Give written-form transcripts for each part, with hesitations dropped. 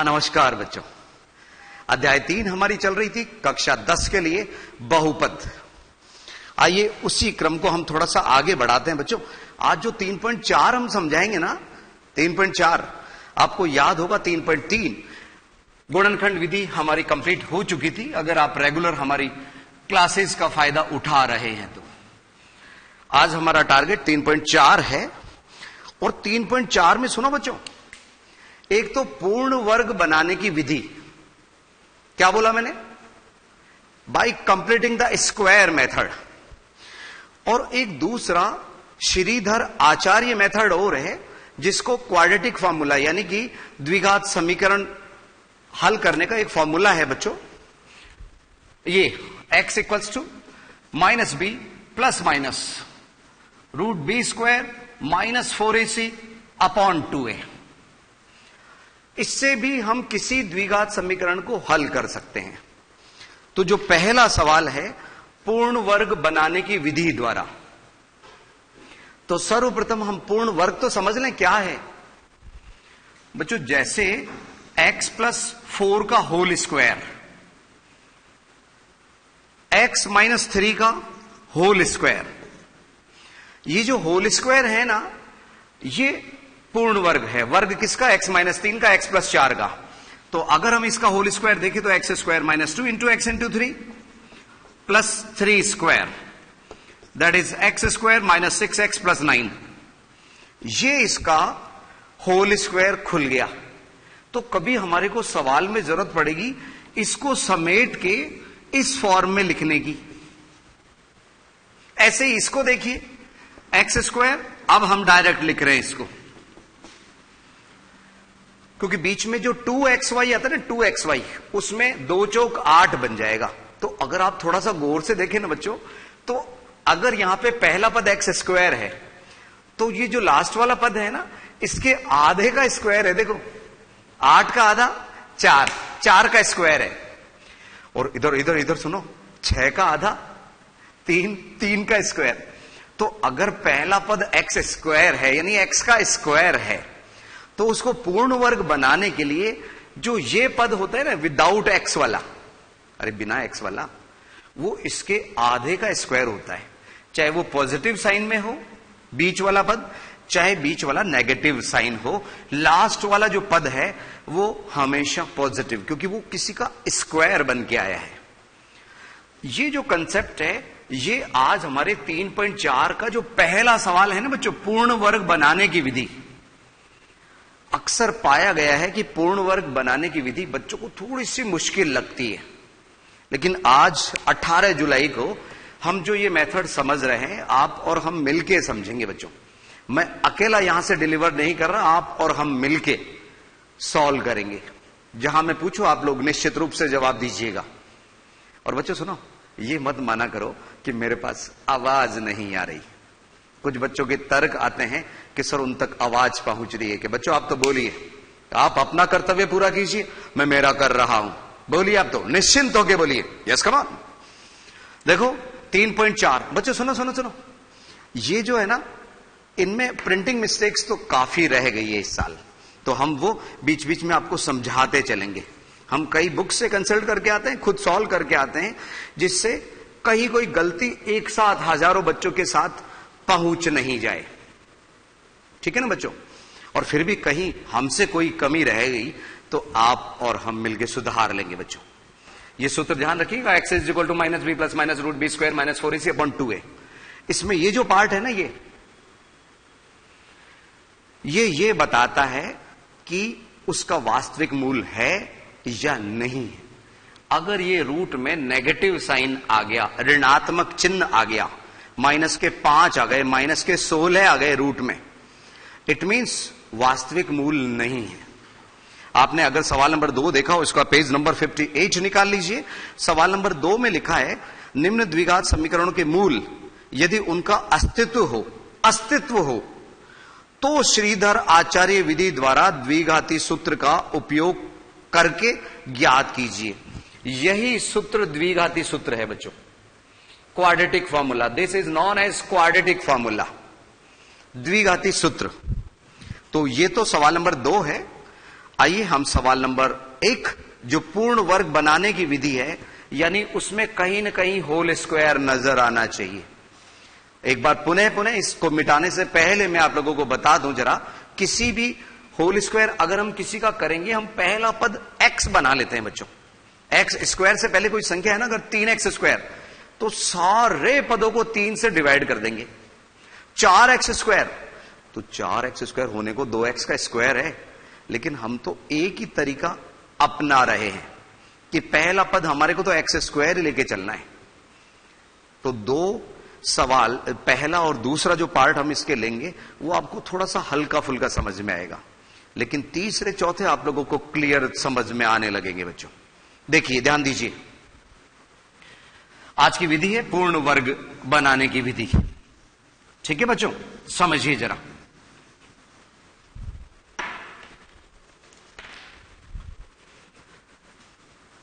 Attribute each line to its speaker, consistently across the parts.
Speaker 1: नमस्कार बच्चों, अध्याय 3 हमारी चल रही थी कक्षा 10 के लिए बहुपद। आइए उसी क्रम को हम थोड़ा सा आगे बढ़ाते हैं बच्चों। आज जो 3.4 हम समझाएंगे ना, 3.4 आपको याद होगा। 3.3 गुणनखंड विधि हमारी कंप्लीट हो चुकी थी। अगर आप रेगुलर हमारी क्लासेस का फायदा उठा रहे हैं तो आज हमारा टारगेट 3.4 है। और 3.4 में सुनो बच्चों, एक तो पूर्ण वर्ग बनाने की विधि। क्या बोला मैंने? Bye completing the square method. और एक दूसरा श्रीधर आचार्य मेथड और है, जिसको क्वाड्रेटिक फॉर्मूला यानी कि द्विघात समीकरण हल करने का एक फॉर्मूला है बच्चों। ये x equals to minus B plus minus root B square minus 4ac upon 2a। इससे भी हम किसी द्विघात समीकरण को हल कर सकते हैं। तो जो पहला सवाल है पूर्ण वर्ग बनाने की विधि द्वारा, तो सर्वप्रथम हम पूर्ण वर्ग तो समझ लें क्या है बच्चों। जैसे x प्लस 4 का होल स्क्वायर, x माइनस 3 का होल स्क्वायर, ये जो होल स्क्वायर है ना, ये पूर्ण वर्ग है। वर्ग किसका? x माइनस 3 का, x प्लस 4 का। तो अगर हम इसका होल स्क्वायर देखें तो x square minus 2 into x into 3 plus 3 square, that is x square minus 6x plus 9। ये इसका होल स्क्वायर खुल गया। तो कभी हमारे को सवाल में जरूरत पड़ेगी इसको समेट के इस फॉर्म में लिखने की। ऐसे ही इसको देखिए, x स्क्वायर, अब हम डायरेक्ट लिख रहे हैं इसको, क्योंकि बीच में जो 2xy आता है ना, 2xy, उसमें 2 चौक 8 बन जाएगा। तो अगर आप थोड़ा सा गौर से देखें ना बच्चों, तो अगर यहां पे पहला पद x स्क्वायर है, तो ये जो लास्ट वाला पद है ना, इसके आधे का स्क्वायर है। देखो 8 का आधा 4, 4 का स्क्वायर है। और इधर इधर इधर सुनो, 6 का आधा 3, 3 का स्क्वायर। तो अगर पहला पद x स्क्वायर है यानी x का स्क्वायर है, तो उसको पूर्ण वर्ग बनाने के लिए जो ये पद होता है ना विदाउट x वाला, अरे बिना x वाला, वो इसके आधे का स्क्वायर होता है। चाहे वो पॉजिटिव साइन में हो बीच वाला पद, चाहे बीच वाला नेगेटिव साइन हो, लास्ट वाला जो पद है वो हमेशा पॉजिटिव, क्योंकि वो किसी का स्क्वायर बन के आया है। ये जो कंसेप्ट है, ये आज हमारे 3.4 का जो पहला सवाल है ना बच्चों, पूर्ण वर्ग बनाने की विधि। अक्सर पाया गया है कि पूर्ण वर्ग बनाने की विधि बच्चों को थोड़ी सी मुश्किल लगती है, लेकिन आज 18 जुलाई को हम जो ये मेथड समझ रहे हैं, आप और हम मिलके समझेंगे बच्चों। मैं अकेला यहां से डिलीवर नहीं कर रहा, आप और हम मिलके सॉल्व करेंगे। जहां मैं पूछूं आप लोग निश्चित रूप से जवाब दीजिएगा। और बच्चों सुनो, ये मत माना करो कि मेरे पास आवाज नहीं आ रही। कुछ बच्चों के तर्क आते हैं कि सर उन तक आवाज पहुंच रही है। कि बच्चों आप तो बोलिए, आप अपना कर्तव्य पूरा कीजिए, मैं मेरा कर रहा हूं। बोलिए, आप तो निश्चिंत होके बोलिए, यस कम ऑन। देखो 3.4 बच्चों सुनो सुनो सुनो, ये जो है ना, इनमें प्रिंटिंग मिस्टेक्स तो काफी रह गई है इस साल, तो हम वो बीच बीच में आपको समझाते चलेंगे। हम कई बुक से कंसल्ट करके आते हैं, खुद सॉल्व करके आते हैं, जिससे कहीं कोई गलती एक साथ हजारों बच्चों के साथ पहुंच नहीं जाए। ठीक है ना बच्चों? और फिर भी कहीं हमसे कोई कमी रह गई तो आप और हम मिलकर सुधार लेंगे बच्चों। ये सूत्र ध्यान रखिएगा, x is equal to minus B plus minus root B square minus 4ac upon 2a। इसमें ये जो पार्ट है ना, ये बताता है कि उसका वास्तविक मूल है या नहीं है। अगर ये रूट में नेगेटिव साइन आ गया, ऋणात्मक चिन्ह आ गया, माइनस के 5 आ गए, माइनस के 16 आ गए रूट में, इट मींस वास्तविक मूल नहीं है। आपने अगर सवाल नंबर 2 देखा हो, इसका पेज नंबर 58 निकाल लीजिए। सवाल नंबर 2 में लिखा है, निम्न द्विघात समीकरणों के मूल यदि उनका अस्तित्व हो तो श्रीधर आचार्य विधि द्वारा द्विघाती सूत्र का उपयोग करके ज्ञात कीजिए। यही सूत्र द्विघाती सूत्र है बच्चों, quadratic formula. This is known as quadratic formula, द्विघाती सूत्र। तो ये तो सवाल नंबर 2 है। आइए हम सवाल नंबर 1, जो पूर्ण वर्ग बनाने की विधि है, यानी उसमें कहीं ना कहीं होल स्क्वायर नजर आना चाहिए। एक बार पुनः इसको मिटाने से पहले मैं आप लोगों को बता दूं जरा, किसी भी होल स्क्वायर अगर हम किसी का करेंगे, हम पहला पद x बना लेते हैं बच्चों। एक्स स्क्वायर से पहले कोई संख्या है ना, अगर 3x स्क्वायर, तो सारे पदों को 3 से डिवाइड कर देंगे। 4x स्क्वायर, तो 4x स्क्वायर होने को 2x का स्क्वायर है, लेकिन हम तो एक ही तरीका अपना रहे हैं कि पहला पद हमारे को तो x स्क्वायर ही लेके चलना है। तो दो सवाल, पहला और दूसरा जो पार्ट हम इसके लेंगे वो आपको थोड़ा सा हल्का फुल्का समझ में आएगा, लेकिन तीसरे चौथे आप लोगों को क्लियर समझ में आने लगेंगे बच्चों। देखिए, ध्यान दीजिए, आज की विधि है पूर्ण वर्ग बनाने की विधि। ठीक है बच्चों, समझिए जरा।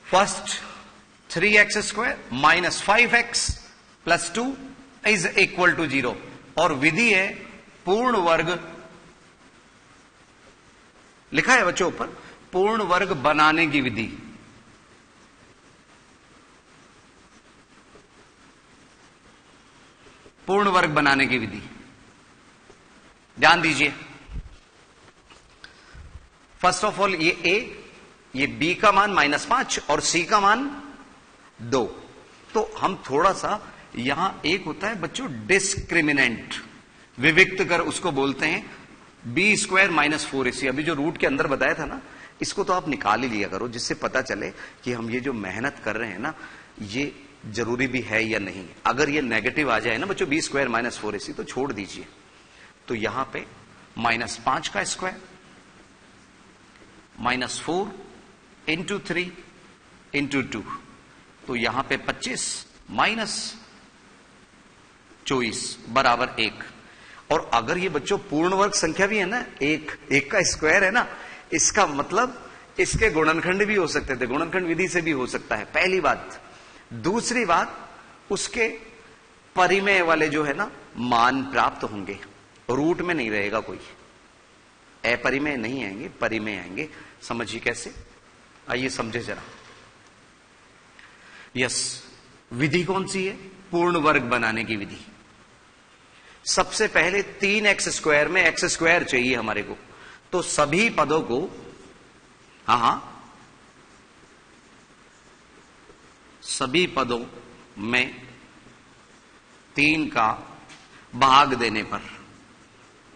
Speaker 1: First, 3x square minus 5x plus 2 is equal to 0, और विधि है पूर्ण वर्ग, लिखा है बच्चों ऊपर, पूर्ण वर्ग बनाने की विधि। पूर्ण वर्ग बनाने की विधि, ध्यान दीजिए। फर्स्ट ऑफ ऑल ये a, ये b का मान -5 और c का मान 2। तो हम थोड़ा सा यहां एक होता है बच्चों डिस्क्रिमिनेंट, विविक्त कर उसको बोलते हैं, b स्क्वायर माइनस 4ac। अभी जो रूट के अंदर बताया था ना, इसको तो आप निकाल ही लिया करो, जिससे पता चले कि हम ये जो मेहनत कर रहे हैं ना, ये जरूरी भी है या नहीं। अगर ये नेगेटिव आ जाए ना बच्चों, b स्क्वायर माइनस 4ac, तो छोड़ दीजिए। तो यहां पे -5 का स्क्वायर -4 इंटू 3 इंटू 2, तो यहां पे 25 -24 बराबर 1। और अगर ये बच्चों पूर्ण वर्ग संख्या भी है ना, एक का स्क्वायर है ना, इसका मतलब इसके गुणनखंड भी हो सकते थे, गुणनखंड विधि से भी हो सकता है, पहली बात। दूसरी बात, उसके परिमेय वाले जो है ना मान प्राप्त होंगे, रूट में नहीं रहेगा कोई, अपरिमेय नहीं आएंगे, परिमेय आएंगे। समझिए कैसे, आइए समझे जरा। यस, विधि कौन सी है? पूर्ण वर्ग बनाने की विधि। सबसे पहले 3x स्क्वायर में x स्क्वायर चाहिए हमारे को, तो सभी पदों को, सभी पदों में 3 का भाग देने पर,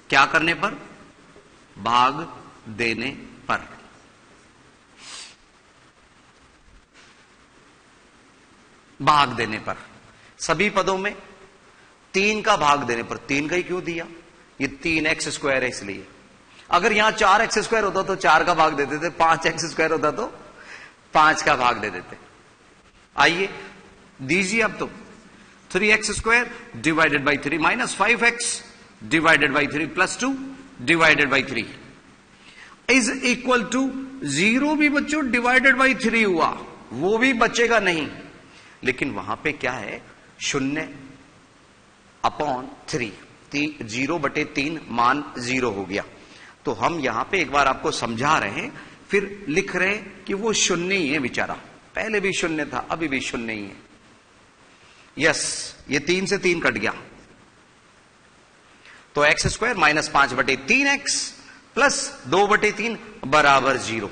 Speaker 1: क्या करने पर? भाग देने पर। भाग देने पर, सभी पदों में 3 का भाग देने पर। 3 का ही क्यों दिया? ये 3x स्क्वायर है इसलिए। अगर यहां 4x स्क्वायर होता तो 4 का भाग दे देते, 5x स्क्वायर होता तो 5 का भाग दे देते। आइए दीजिए अब तो, 3x square divided by 3 minus 5x divided by 3 plus 2 divided by 3 is equal to 0। भी बच्चों डिवाइडेड बाई 3 हुआ, वो भी बचेगा नहीं, लेकिन वहां पे क्या है? 0 अपॉन 3, 0/3 मान 0 हो गया। तो हम यहां पे एक बार आपको समझा रहे हैं, फिर लिख रहे हैं कि वो 0 ही है बेचारा, पहले भी 0 था, अभी भी 0 ही है। यस, ये 3 से 3 कट गया, तो x square minus 5/3x plus 2/3 बराबर 0।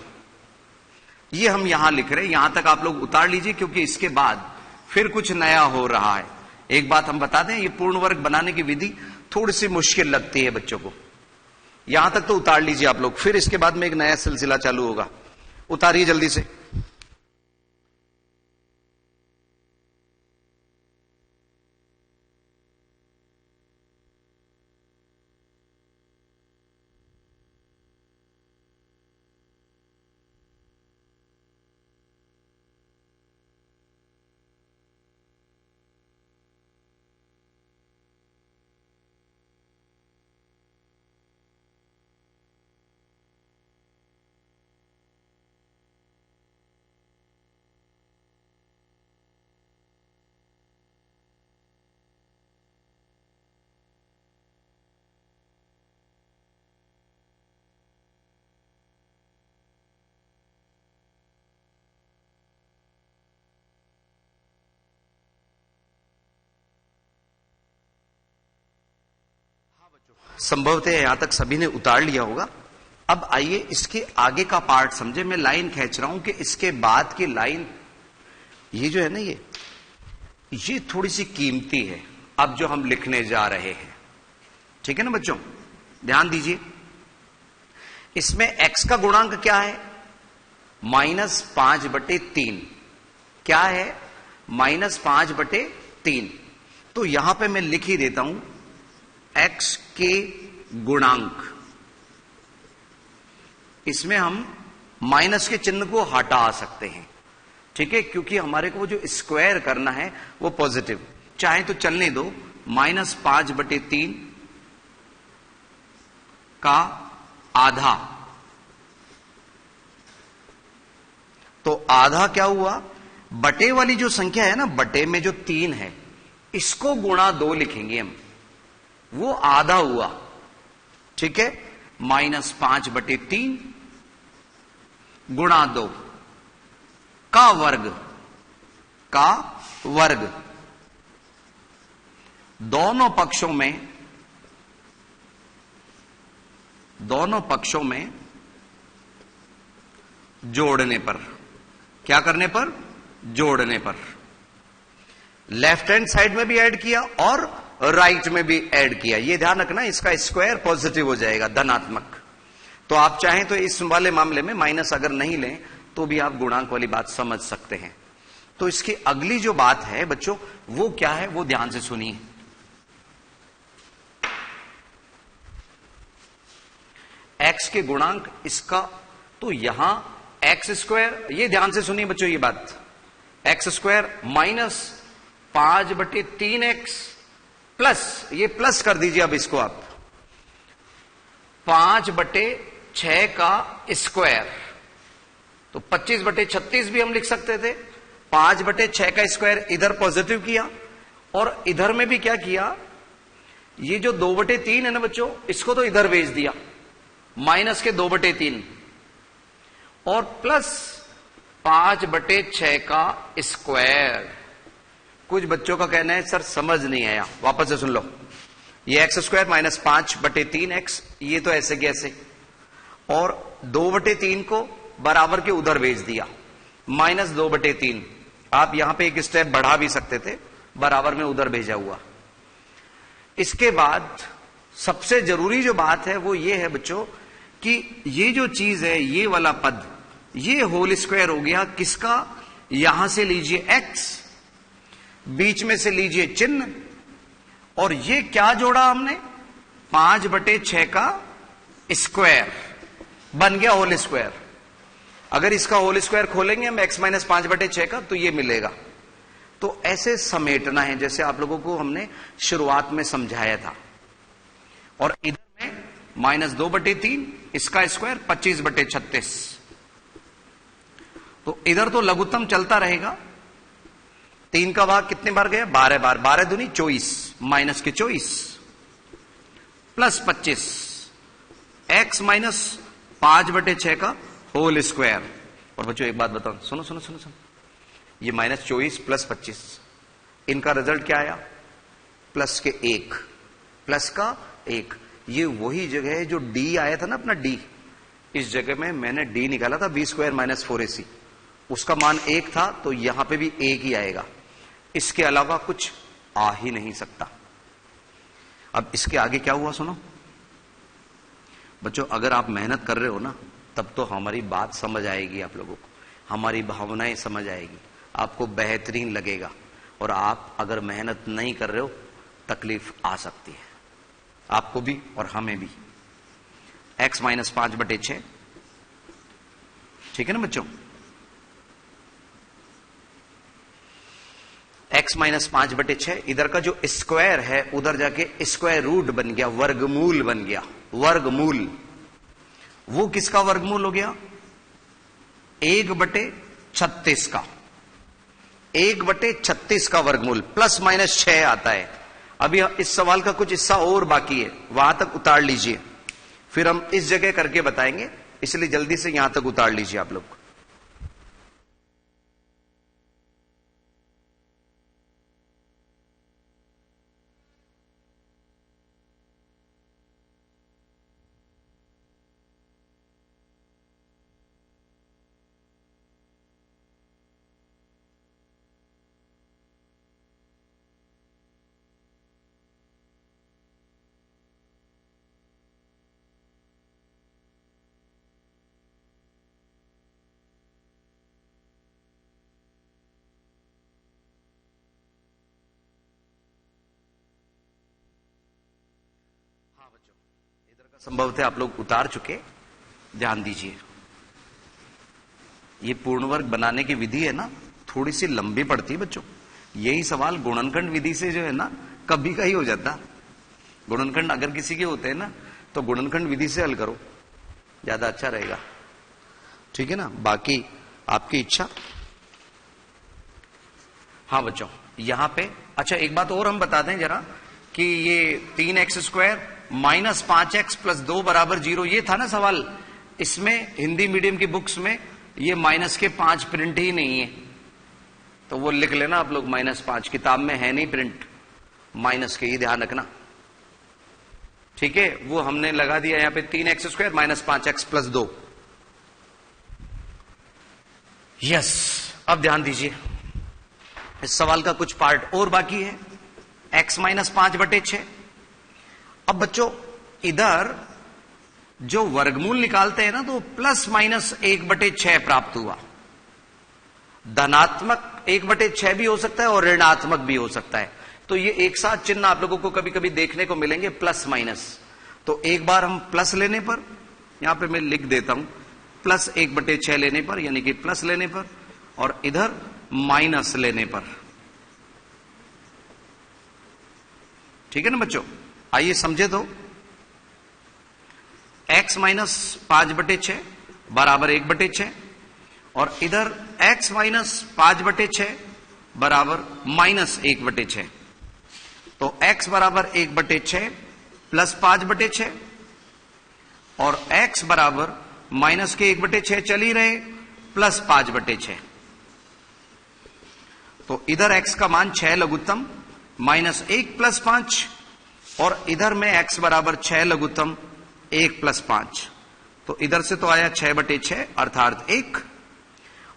Speaker 1: ये हम यहां लिख रहे हैं, यहां तक आप लोग उतार लीजिए, क्योंकि इसके बाद फिर कुछ नया हो रहा है। एक बात हम बता दें, ये पूर्ण वर्ग बनाने की विधि थोड़ी सी मुश्किल लगती है बच्चों को। यहां तक तो उतार लीजिए आप लोग, फिर इसके बाद में एक नया सिलसिला चालू होगा। उतारिए जल्दी से। संभवतः यहां तक सभी ने उतार लिया होगा। अब आइए इसके आगे का पार्ट समझे। मैं लाइन खींच रहा हूं कि इसके बाद की लाइन ये जो है ना, ये थोड़ी सी कीमती है अब जो हम लिखने जा रहे हैं। ठीक है ना बच्चों, ध्यान दीजिए। इसमें x का गुणांक क्या है? -5/3। क्या है? -5/3। तो यहां पे मैं लिख ही देता हूं x के गुणांक। इसमें हम माइनस के चिन्ह को हटा सकते हैं, ठीक है, क्योंकि हमारे को जो स्क्वायर करना है वो पॉजिटिव। चाहे तो चलने दो, -5/3 का आधा। तो आधा क्या हुआ? बटे वाली जो संख्या है ना, बटे में जो 3 है, इसको गुणा 2 लिखेंगे हम, वो आधा हुआ। ठीक है, -5/3 गुणा 2 का वर्ग, का वर्ग। दोनों पक्षों में जोड़ने पर, क्या करने पर? जोड़ने पर। लेफ्ट हैंड साइड में भी ऐड किया और राइट में भी ऐड किया। यह ध्यान रखना, इसका स्क्वायर पॉजिटिव हो जाएगा, धनात्मक। तो आप चाहें तो इस वाले मामले में माइनस अगर नहीं लें तो भी आप गुणांक वाली बात समझ सकते हैं। तो इसकी अगली जो बात है बच्चों, वो क्या है, वो ध्यान से सुनिए। x के गुणांक इसका, तो यहां x², ये ध्यान से सुनिए बच्चों ये बात, x² -5/3x प्लस, ये प्लस कर दीजिए अब इसको आप, 5/6 का स्क्वायर। तो 25/36 भी हम लिख सकते थे। 5/6 का स्क्वायर इधर पॉजिटिव किया और इधर में भी क्या किया, ये जो 2/3 है ना बच्चों, इसको तो इधर भेज दिया, माइनस के 2/3 और प्लस 5/6 का स्क्वायर। कुछ बच्चों का कहना है सर समझ नहीं आया, वापस से सुन लो। ये x² -5/3x, ये तो ऐसे कैसे, और 2/3 को बराबर के उधर भेज दिया, -2/3। आप यहां पे एक स्टेप बढ़ा भी सकते थे, बराबर में उधर भेजा हुआ। इसके बाद सबसे जरूरी जो बात है वो ये है बच्चों कि ये जो चीज है, ये वाला पद, ये होल स्क्वायर हो गया किसका? यहां से लीजिए x, बीच में से लीजिए चिन्ह, और ये क्या जोड़ा हमने? 5/6 का स्क्वायर बन गया होल स्क्वायर। अगर इसका होल स्क्वायर खोलेंगे हम x - 5/6 का, तो ये मिलेगा। तो ऐसे समेटना है जैसे आप लोगों को हमने शुरुआत में समझाया था। और इधर में -2/3, इसका स्क्वायर 25/36। तो इधर तो लघुत्तम चलता रहेगा। 3 का भाग कितने बार गया? 12 बार। 12 दूनी 24, माइनस के 24 प्लस 25, x - 5/6 का होल स्क्वायर। और बच्चों एक बात बताओ, सुनो सुनो सुनो सुनो, ये -24 प्लस 25, इनका रिजल्ट क्या आया? प्लस के 1, प्लस का 1। ये वही जगह है जो d आया था ना अपना d, इस जगह में मैंने d निकाला था b² - 4ac, उसका मान 1 था, तो यहां पे भी 1 ही आएगा, इसके अलावा कुछ आ ही नहीं सकता। अब इसके आगे क्या हुआ सुनो बच्चों, अगर आप मेहनत कर रहे हो ना, तब तो हमारी बात समझ आएगी, आप लोगों को हमारी भावनाएं समझ आएगी, आपको बेहतरीन लगेगा। और आप अगर मेहनत नहीं कर रहे हो, तकलीफ आ सकती है आपको भी और हमें भी। x - 5/6, ठीक है ना बच्चों? x - 5/6, इधर का जो स्क्वायर है उधर जाके स्क्वायर रूट बन गया, वर्गमूल बन गया। वर्गमूल, वो किसका वर्गमूल हो गया? 1/36 का, 1/36 का वर्गमूल, ±6 आता है। अभी इस सवाल का कुछ हिस्सा और बाकी है, वहां तक उतार लीजिए, फिर हम इस जगह करके बताएंगे, इसलिए जल्दी से यहां तक उतार लीजिए आप लोग। संभवतः आप लोग उतार चुके, ध्यान दीजिए। ये पूर्ण वर्ग बनाने की विधि है ना, थोड़ी सी लंबी पड़ती है बच्चों। यही सवाल गुणनखंड विधि से जो है ना कभी का ही हो जाता। गुणनखंड अगर किसी के होते हैं ना तो गुणनखंड विधि से हल करो, ज्यादा अच्छा रहेगा, ठीक है ना। बाकी आपकी इच्छा। हाँ बच्चों, यहां पे अच्छा एक बात और हम बता दें जरा कि ये 3x² माइनस 5x प्लस 2 बराबर 0, ये था ना सवाल। इसमें हिंदी मीडियम की बुक्स में ये माइनस के 5 प्रिंट ही नहीं है, तो वो लिख लेना आप लोग -5। किताब में है नहीं प्रिंट माइनस के, ही ध्यान रखना, ठीक है। वो हमने लगा दिया यहां पे 3x² minus 5x plus 2। Yes, अब ध्यान दीजिए, इस सवाल का कुछ पार्ट और बाकी है। x minus 5/6। अब बच्चों इधर जो वर्गमूल निकालते हैं ना तो प्लस माइनस 1/6 प्राप्त हुआ। धनात्मक 1/6 भी हो सकता है और ऋणात्मक भी हो सकता है। तो ये एक साथ चिन्ह आप लोगों को कभी कभी देखने को मिलेंगे, प्लस माइनस। तो एक बार हम प्लस लेने पर, यहां पे मैं लिख देता हूं, प्लस 1/6 लेने पर, यानी कि प्लस लेने पर, और इधर माइनस लेने पर, ठीक है ना बच्चों। आइए समझे तो, x माइनस 5/6 बराबर 1/6 और इधर x माइनस 5/6 बराबर माइनस 1/6। तो x बराबर 1/6 प्लस 5/6 और x बराबर माइनस के 1/6 चल ही रहे, प्लस 5/6। तो इधर x का मान 6 लघुत्तम माइनस 1 प्लस 5 और इधर में x बराबर 6 लघुत्तम 1 प्लस 5। तो इधर से तो आया 6/6 अर्थात 1,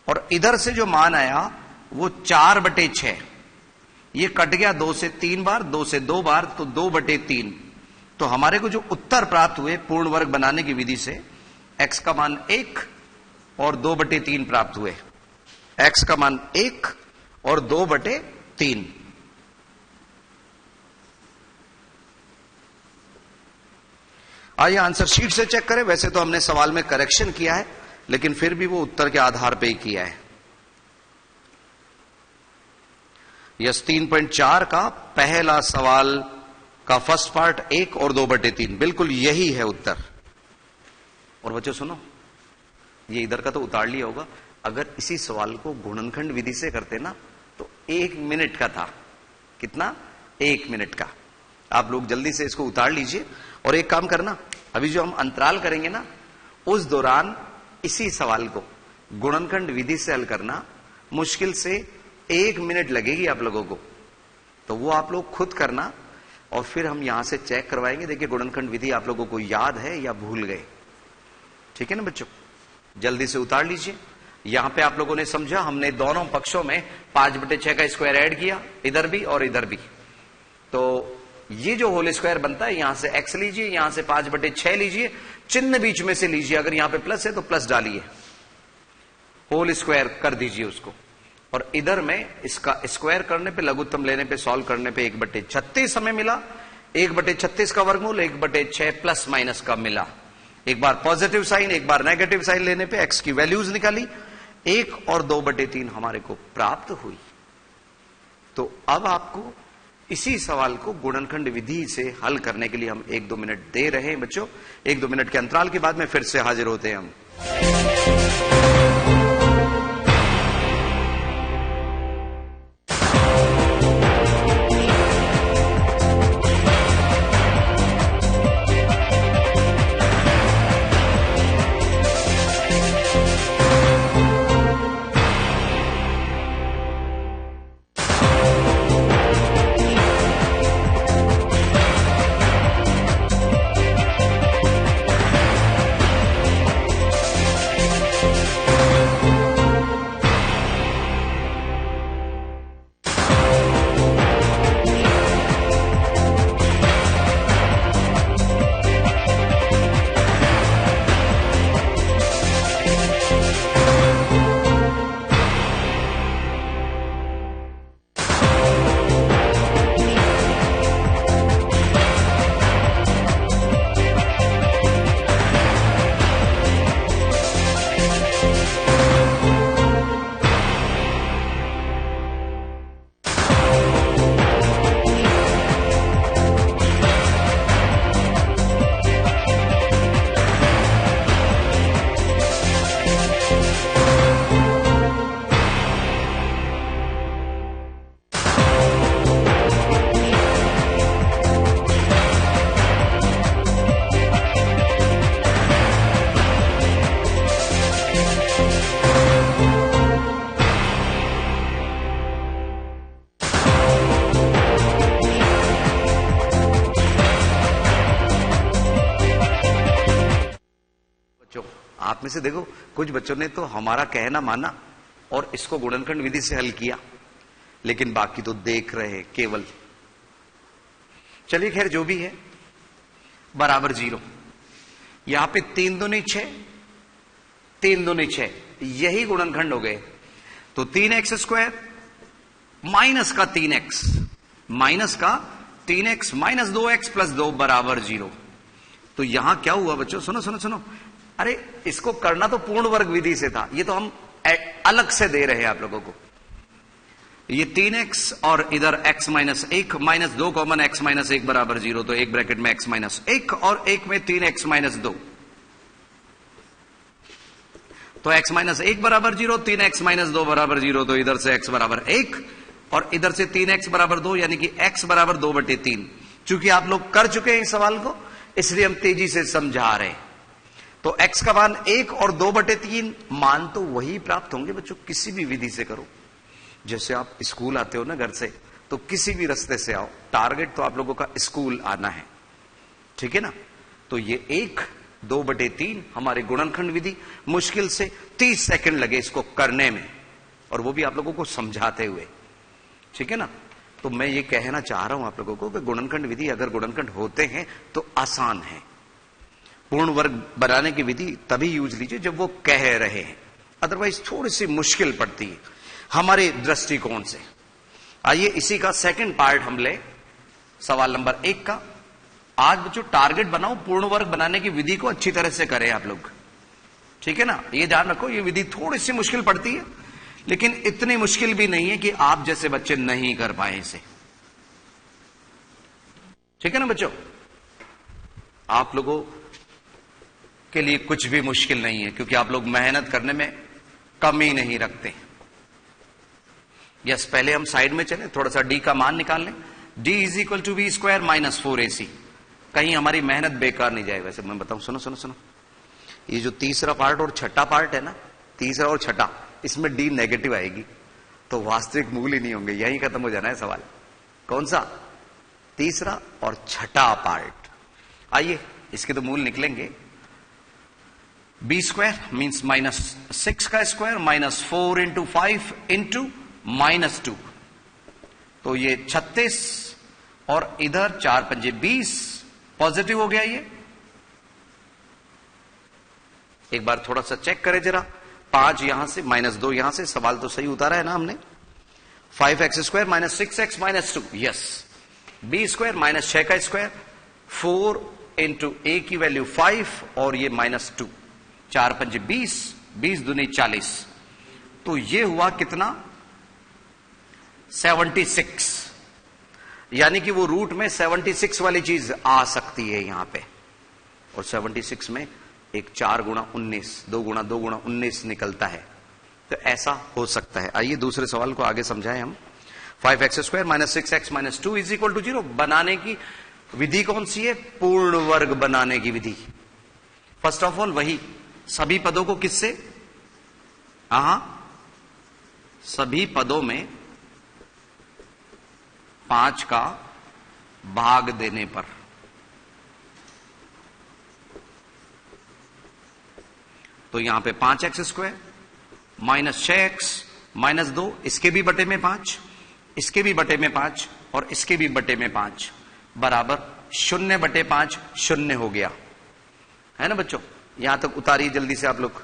Speaker 1: और इधर से जो मान आया वो 4/6। ये कट गया 2 से 3 बार, 2 से 2 बार, तो 2/3। तो हमारे को जो उत्तर प्राप्त हुए पूर्ण वर्ग बनाने की विधि से, x का मान 1 और 2/3 प्राप्त हुए। x का मान 1 और 2/3। आइए आंसर शीट से चेक करें। वैसे तो हमने सवाल में करेक्शन किया है, लेकिन फिर भी वो उत्तर के आधार पे ही किया है। यस, 3.4 का पहला सवाल का फर्स्ट पार्ट 1 और 2/3, बिल्कुल यही है उत्तर। और बच्चों सुनो, ये इधर का तो उतार लिया होगा। अगर इसी सवाल को गुणनखंड विधि से करते ना तो 1 मिनट का था। कितना? 1 मिनट का। आप लोग जल्दी से इसको उतार लीजिए और एक काम करना, अभी जो हम अंतराल करेंगे ना उस दौरान इसी सवाल को गुणनखंड विधि से हल करना मुश्किल से 1 मिनट लगेगी आप लोगों को। तो वो आप लोग खुद करना और फिर हम यहां से चेक करवाएंगे, देखिए गुणनखंड विधि आप लोगों को याद है या भूल गए। ठीक है ना बच्चों, जल्दी से उतार लीजिए। यहां पे आप लोगों ने समझा, हमने दोनों पक्षों में 5/6 का स्क्वायर ऐड किया, इधर भी और इधर भी। तो ये जो होल स्क्वायर बनता है, यहां से x लीजिए, यहां से 5/6 लीजिए, चिन्ह बीच में से लीजिए। अगर यहां पे प्लस है तो प्लस डालिए, होल स्क्वायर कर दीजिए उसको। और इधर में इसका स्क्वायर करने पे, लघुत्तम लेने पे, सॉल्व करने पे 1/36 हमें मिला। 1/36 का वर्गमूल 1/6 प्लस माइनस का मिला। एक बार पॉजिटिव साइन, एक बार नेगेटिव साइन लेने पे x की वैल्यूज निकाली, 1 और 2/3 हमारे को प्राप्त हुई। तो अब आपको इसी सवाल को गुणनखंड विधि से हल करने के लिए हम 1-2 मिनट दे रहे हैं बच्चों। 1-2 मिनट के अंतराल के बाद में फिर से हाजिर होते हैं हम। में से देखो कुछ बच्चों ने तो हमारा कहना माना और इसको गुणनखंड विधि से हल किया, लेकिन बाकी तो देख रहे केवल। चलिए खैर जो भी है, बराबर 0। यहां पे 3 दूनी 6, 3 दूनी 6, यही गुणनखंड हो गए। तो 3x² माइनस का 3x, माइनस का 3x माइनस 2x प्लस 2 बराबर 0। तो यहां क्या हुआ बच्चों, सुनो सुनो सुनो, अरे इसको करना तो पूर्ण वर्ग विधि से था, ये तो हम अलग से दे रहे हैं आप लोगों को। ये 3x और इधर x minus 1 minus 2 common x minus 1 बराबर 0, तो एक ब्रैकेट में x माइनस 1 और एक में 3x माइनस 2, तो x माइनस 1 बराबर 0, 3x माइनस 2 बराबर 0, तो इधर से x बराबर 1 और इधर से 3x बराबर 2, यानी कि x बराबर 2/3। चूंकि आप लोग कर चुके हैं इस सवाल को, इसलिए हम तेजी से समझा रहे हैं। तो x का मान 1 और 2/3, मान तो वही प्राप्त होंगे बच्चों, किसी भी विधि से करो। जैसे आप स्कूल आते हो ना घर से, तो किसी भी रास्ते से आओ, टारगेट तो आप लोगों का स्कूल आना है, ठीक है ना। तो ये 1 2/3 हमारे गुणनखंड विधि, मुश्किल से 30 सेकंड लगे इसको करने में, और वो भी आप लोगों को समझाते हुए, ठीक है ना। तो मैं ये कहना चाह रहा हूं आप लोगों को कि गुणनखंड विधि अगर गुणनखंड होते हैं तो आसान है। पूर्ण वर्ग बनाने की विधि तभी यूज लीजिए जब वो कह रहे हैं, अदरवाइज थोड़ी सी मुश्किल पड़ती है हमारे दृष्टिकोण से। आइए इसी का सेकंड पार्ट हम ले, सवाल नंबर 1 का। आज बच्चों टारगेट बनाओ, पूर्ण वर्ग बनाने की विधि को अच्छी तरह से करें आप लोग, ठीक है ना। ये ध्यान रखो, ये विधि थोड़ी सी मुश्किल पड़ती है, लेकिन इतनी मुश्किल भी नहीं है कि आप जैसे बच्चे नहीं कर पाए इसे, ठीक है ना बच्चों। आप लोगों के लिए कुछ भी मुश्किल नहीं है, क्योंकि आप लोग मेहनत करने में कमी नहीं रखते। यस, पहले हम साइड में चले, थोड़ा सा d का मान निकाल लें। d is equal to B square minus 4ac, कहीं हमारी मेहनत बेकार नहीं जाए। वैसे मैं बताऊं, सुनो सुनो सुनो, ये जो तीसरा पार्ट और छठा पार्ट है ना, तीसरा और छठा, इसमें d नेगेटिव आएगी, तो वास्तविक मूल ही नहीं होंगे, यही खत्म हो जाना है सवाल। कौन सा? तीसरा और छठा पार्ट। आइए इसके तो मूल निकलेंगे। बी स्क्वायर मीन्स माइनस 6 का square minus 4 into 5 into minus 2, तो ये 36 और इधर 4 पंजे 20, पॉजिटिव हो गया ये। एक बार थोड़ा सा चेक करें जरा, 5 यहां से माइनस 2 यहां से, सवाल तो सही उतारा है ना हमने। 5x² minus 6x minus 2, yes. B square minus 6 का स्क्वायर, 4 इंटू a की वैल्यू 5 और ये माइनस 2, 4 पंजे 20, 20 दूनी 40, तो ये हुआ कितना? 76। यानी कि वो रूट में 76 वाली चीज आ सकती है यहां पे, और 76 में एक 4 गुणा 19, 2 गुणा 2 गुणा 19 निकलता है, तो ऐसा हो सकता है। आइए दूसरे सवाल को आगे समझाएं हम। 5x² minus 6x minus 2 is equal to 0 बनाने की विधि कौन सी है? पूर्ण वर्ग बनाने की विधि। फर्स्ट ऑफ ऑल वही, सभी पदों को किससे? सभी पदों में 5 का भाग देने पर, तो यहां पे 5x² माइनस 6x माइनस 2, इसके भी बटे में 5, इसके भी बटे में 5 और इसके भी बटे में 5 बराबर 0/5, 0 हो गया है ना बच्चों। यहां तक उतारिए जल्दी से आप लोग।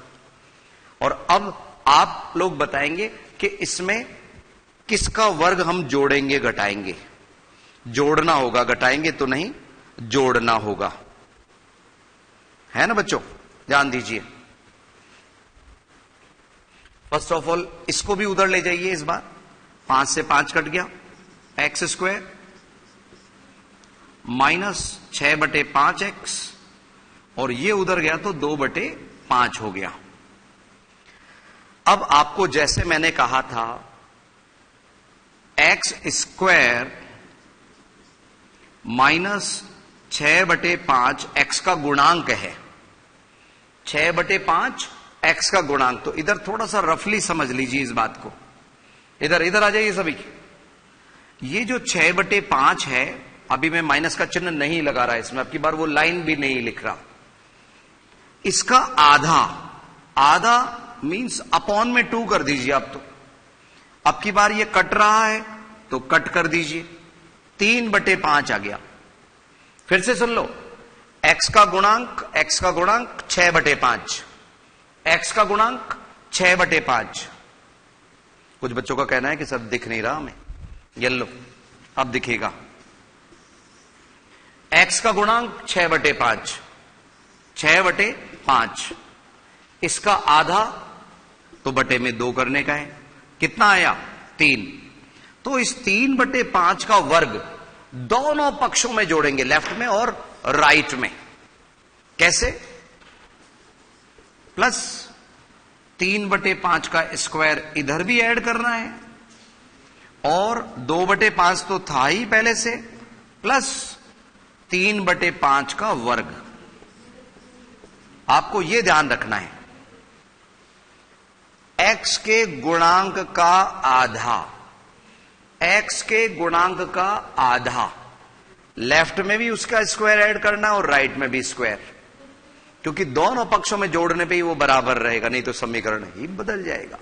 Speaker 1: और अब आप लोग बताएंगे कि इसमें किसका वर्ग हम जोड़ेंगे घटाएंगे? जोड़ना होगा, घटाएंगे तो नहीं, जोड़ना होगा, है ना बच्चों। ध्यान दीजिए। फर्स्ट ऑफ ऑल इसको भी उधर ले जाइए इस बार, 5 से 5 कट गया, x² माइनस 6/5x, और ये उधर गया तो 2/5 हो गया। अब आपको जैसे मैंने कहा था, x² माइनस 6/5 x का गुणांक है, 6/5 x का गुणांक। तो इधर थोड़ा सा रफली समझ लीजिए इस बात को, इधर इधर आ जाइए सभी। ये जो 6/5 है, अभी मैं माइनस का चिन्ह नहीं लगा रहा इसमें, अब की बार वो लाइन भी नहीं लिख रहा, इसका आधा आधा मींस अपॉन में 2 कर दीजिए आप। तो अब की बार ये कट रहा है तो कट कर दीजिए, 3/5 आ गया। फिर से सुन लो, x का गुणांक 6/5, x का गुणांक 6/5। कुछ बच्चों का कहना है कि सर दिख नहीं रहा हमें, ये लो अब दिखेगा। x का गुणांक 6/5, 6/5, इसका आधा तो बटे में 2 करने का है, कितना आया 3। तो इस 3/5 का वर्ग दोनों पक्षों में जोड़ेंगे, लेफ्ट में और राइट में। कैसे? प्लस 3/5 का स्क्वायर इधर भी ऐड करना है, और 2/5 तो था ही पहले से, प्लस 3/5 का वर्ग। आपको यह ध्यान रखना है, x के गुणांक का आधा, x के गुणांक का आधा, लेफ्ट में भी उसका स्क्वायर ऐड करना है और राइट में भी स्क्वायर, क्योंकि दोनों पक्षों में जोड़ने पे ही वो बराबर रहेगा, नहीं तो समीकरण ही बदल जाएगा।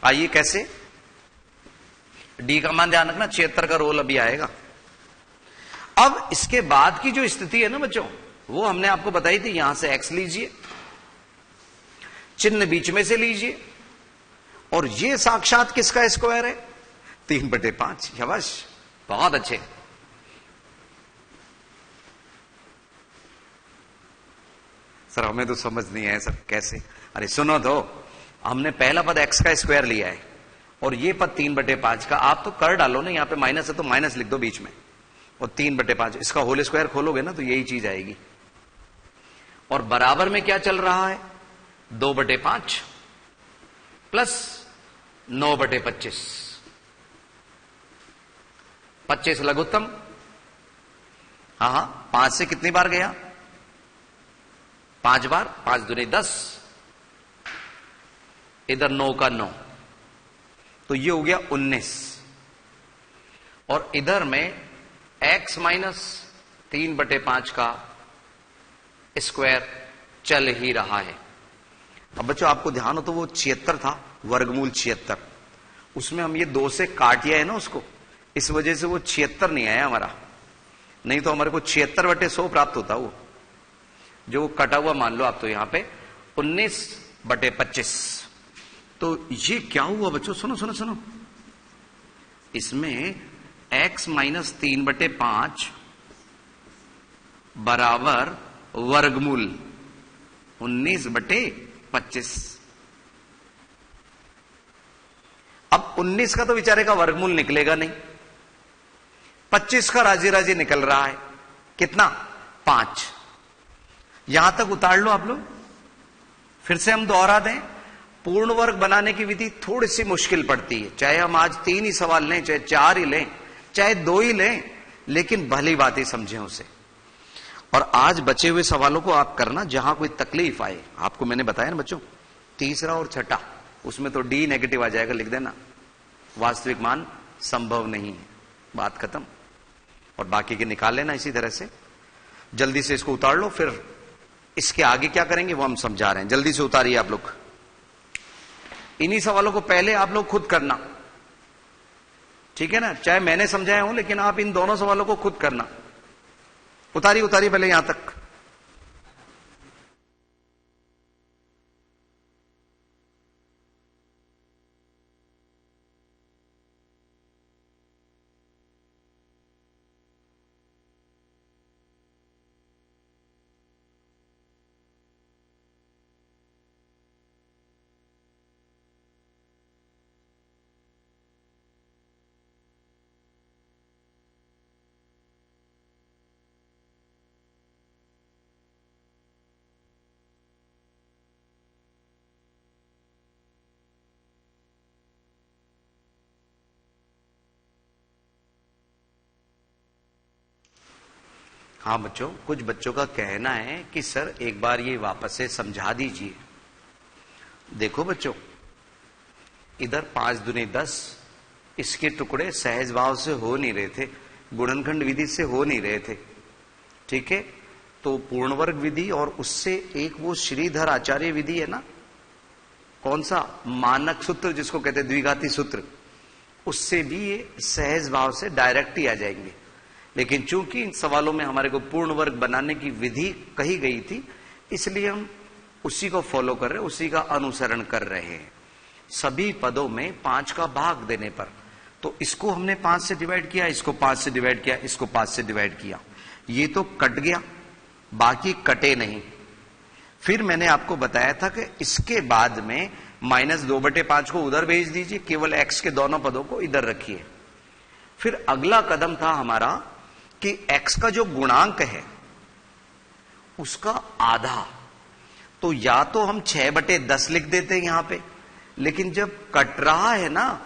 Speaker 1: आइए कैसे? डी का मान ध्यान रखना, 76 का रोल अभी आएगा। अब इसके बाद की जो स्थिति है ना बच्चों, वो हमने आपको बताई थी। यहां से x लीजिए, चिन्ह बीच में से लीजिए, और ये साक्षात किसका स्क्वायर है? 3/5। शाबाश, बहुत अच्छे। सर हमें तो समझ नहीं है सर कैसे। अरे सुनो तो, हमने पहला पद x का स्क्वायर लिया है और ये पद 3/5 का। आप तो कर डालो ना, यहां पे माइनस है तो माइनस लिख दो बीच में, और 3/5 इसका होल स्क्वायर खोलोगे ना तो यही चीज आएगी। और बराबर में क्या चल रहा है? 2/5 प्लस 9/25, 25 लघुत्तम। हाँ, 5 से कितनी बार गया? 5 बार, 5 दूनी 10, इधर 9 का 9, तो ये हो गया 19। और इधर में x माइनस 3/5 का स्क्वायर चल ही रहा है। अब बच्चों आपको ध्यान हो तो वो 76 था, वर्गमूल 76, उसमें हम ये 2 से काटिया है ना उसको, इस वजह से वो 76 नहीं आया हमारा, नहीं तो हमारे को 76/100 प्राप्त होता। वो जो कटा हुआ मान लो आप, तो यहां पे 19/25। तो ये क्या हुआ बच्चों? सुनो सुनो सुनो, इसमें x माइनस 3/5 बराबर वर्गमूल 19/25। अब 19 का तो बेचारे का वर्गमूल निकलेगा नहीं, 25 का राजी राजी निकल रहा है। कितना? 5। यहां तक उतार लो आप लोग। फिर से हम दोहरा दें, पूर्ण वर्ग बनाने की विधि थोड़ी सी मुश्किल पड़ती है, चाहे हम आज 3 ही सवाल लें, चाहे 4 ही लें, चाहे 2 ही लें, लेकिन भली बात ही समझें उसे। और आज बचे हुए सवालों को आप करना, जहां कोई तकलीफ आए। आपको मैंने बताया ना बच्चों, तीसरा और छठा, उसमें तो डी नेगेटिव आ जाएगा, लिख देना, वास्तविक मान संभव नहीं है, बात खत्म। और बाकी के निकाल लेना इसी तरह से। जल्दी से इसको उतार लो, फिर इसके आगे क्या करेंगे वो हम समझा रहे हैं। जल्दी से उतारिए आप लोग। इन्हीं सवालों को पहले आप लोग खुद करना, ठीक है ना? चाहे मैंने समझाया हूं, लेकिन आप इन दोनों सवालों को खुद करना। उतारिए उतारिए पहले यहां तक। हाँ बच्चों, कुछ बच्चों का कहना है कि सर एक बार ये वापस से समझा दीजिए। देखो बच्चों, इधर 5 दूनी 10, इसके टुकड़े सहज भाव से हो नहीं रहे थे, गुणनखंड विधि से हो नहीं रहे थे, ठीक है? तो पूर्ण वर्ग विधि और उससे एक वो श्रीधर आचार्य विधि है ना, कौन सा, मानक सूत्र जिसको कहते हैं द्विघाती सूत्र, उससे भी ये सहज भाव से डायरेक्ट ही आ जाएंगे। लेकिन चूंकि इन सवालों में हमारे को पूर्ण वर्ग बनाने की विधि कही गई थी, इसलिए हम उसी को फॉलो कर रहे हैं, उसी का अनुसरण कर रहे हैं। सभी पदों में 5 का भाग देने पर, तो इसको हमने 5 से डिवाइड किया, इसको 5 से डिवाइड किया, इसको 5 से डिवाइड किया, ये तो कट गया, बाकी कटे नहीं। फिर मैंने आपको बताया था कि इसके बाद में -2/5 को उधर भेज दीजिए, केवल x के दोनों पदों को इधर रखिए। फिर अगला कदम था हमारा कि x का जो गुणांक है उसका आधा, तो या तो हम 6/10 लिख देते हैं यहां पे, लेकिन जब कट रहा है ना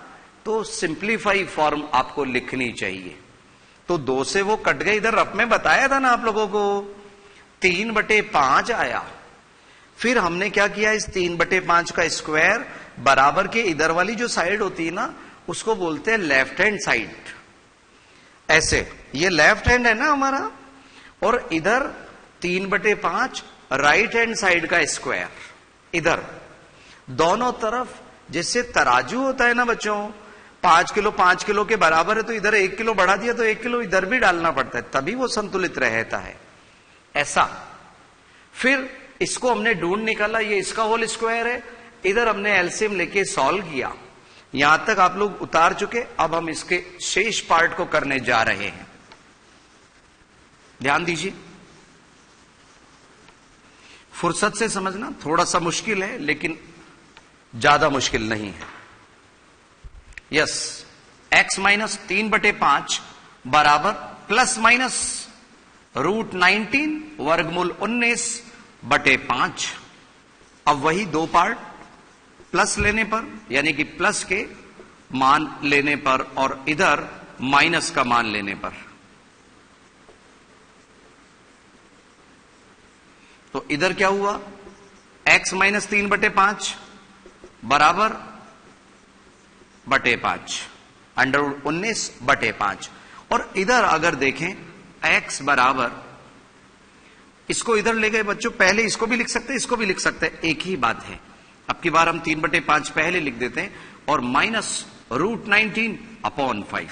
Speaker 1: तो सिंप्लीफाई फॉर्म आपको लिखनी चाहिए। तो 2 से वो कट गए, इधर रफ में बताया था ना आप लोगों को, 3/5 आया। फिर हमने क्या किया, इस 3/5 का स्क्वायर बराबर के इधर वाली जो साइड होती है ना उसको बोलते हैं लेफ्ट हैंड साइड। ऐसे ये लेफ्ट हैंड है ना हमारा, और इधर 3/5 राइट हैंड साइड का स्क्वायर, इधर दोनों तरफ जैसे तराजू होता है ना बच्चों, 5 किलो 5 किलो के बराबर है, तो इधर 1 किलो बढ़ा दिया तो 1 किलो इधर भी डालना पड़ता है, तभी वो संतुलित रहता है, ऐसा। फिर इसको हमने ढूंढ निकाला, ये इसका होल स्क्वायर है, इधर हमने एलसीएम लेके सॉल्व किया, यहां तक आप लोग उतार चुके। अब हम इसके शेष पार्ट को करने जा रहे हैं, ध्यान दीजिए, फुर्सत से समझना, थोड़ा सा मुश्किल है लेकिन ज्यादा मुश्किल नहीं है। यस, x - 3/5 बराबर ±√19 वर्गमूल 19/5। अब वही 2 पार्ट, प्लस लेने पर यानी कि प्लस के मान लेने पर और इधर माइनस का मान लेने पर, तो इधर क्या हुआ, x - 3/5 बराबर √5 19/5। और इधर अगर देखें x बराबर, इसको इधर ले गए बच्चों, पहले इसको भी लिख सकते हैं, इसको भी लिख सकते हैं, एक ही बात है। अब की बार हम 3/5 पहले लिख देते हैं और -√19/5,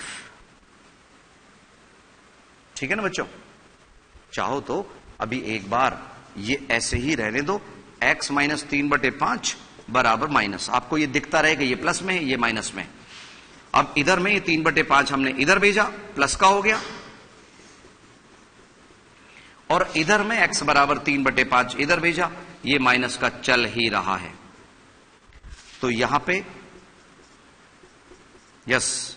Speaker 1: ठीक है ना बच्चों। चाहो तो अभी एक बार ये ऐसे ही रहने दो, x - 3/5 बराबर माइनस, आपको ये दिखता रहेगा, ये प्लस में है ये माइनस में। अब इधर में ये 3/5 हमने इधर भेजा, प्लस का हो गया, और इधर में x बराबर 3/5 इधर भेजा, ये माइनस का चल ही रहा है। तो यहां पे यस,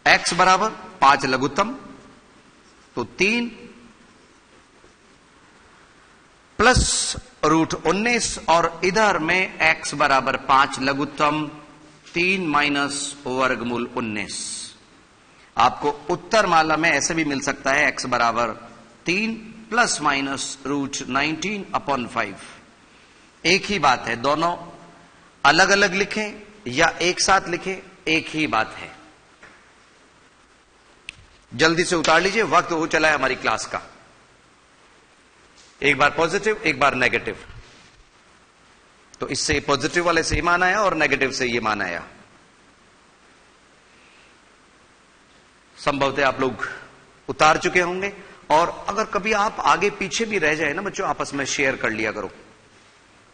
Speaker 1: x बराबर 5 लघुत्तम, तो 3 प्लस √19 और इधर में x बराबर 5 लघुत्तम, 3 माइनस वर्गमूल 19। आपको उत्तर माला में ऐसे भी मिल सकता है, x बराबर 3 ±√19/5। एक ही बात है, दोनों अलग अलग लिखें या एक साथ लिखें, एक ही बात है। जल्दी से उतार लीजिए, वक्त हो चला है हमारी क्लास का। एक बार पॉजिटिव, एक बार नेगेटिव, तो इससे पॉजिटिव वाले से ये मान आया और नेगेटिव से ये मान आया। संभवतः आप लोग उतार चुके होंगे, और अगर कभी आप आगे पीछे भी रह जाए ना बच्चों, आपस में शेयर कर लिया करो,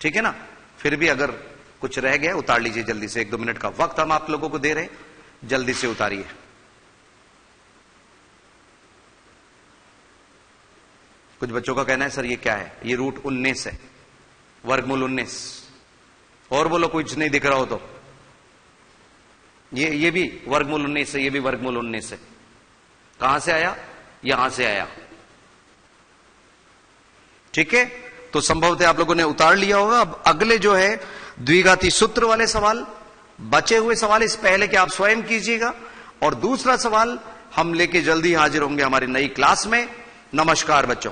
Speaker 1: ठीक है ना। फिर भी अगर कुछ रह गया उतार लीजिए जल्दी से, 1-2 मिनट का वक्त हम आप लोगों को दे रहे हैं, जल्दी से उतारिए। कुछ बच्चों का कहना है सर ये क्या है, ये √19 है, वर्गमूल 19। और बोलो कुछ नहीं दिख रहा हो तो, ये भी वर्गमूल 19 है, ये भी वर्गमूल 19 है। कहां से आया, यहां से आया, ठीक है। तो संभवतः आप लोगों ने उतार लिया होगा। अब अगले जो है द्विघाती सूत्र वाले सवाल, बचे हुए सवाल इस पहले कि आप स्वयं कीजिएगा, और दूसरा सवाल हम लेके जल्दी हाजिर होंगे हमारी नई क्लास में। नमस्कार बच्चों।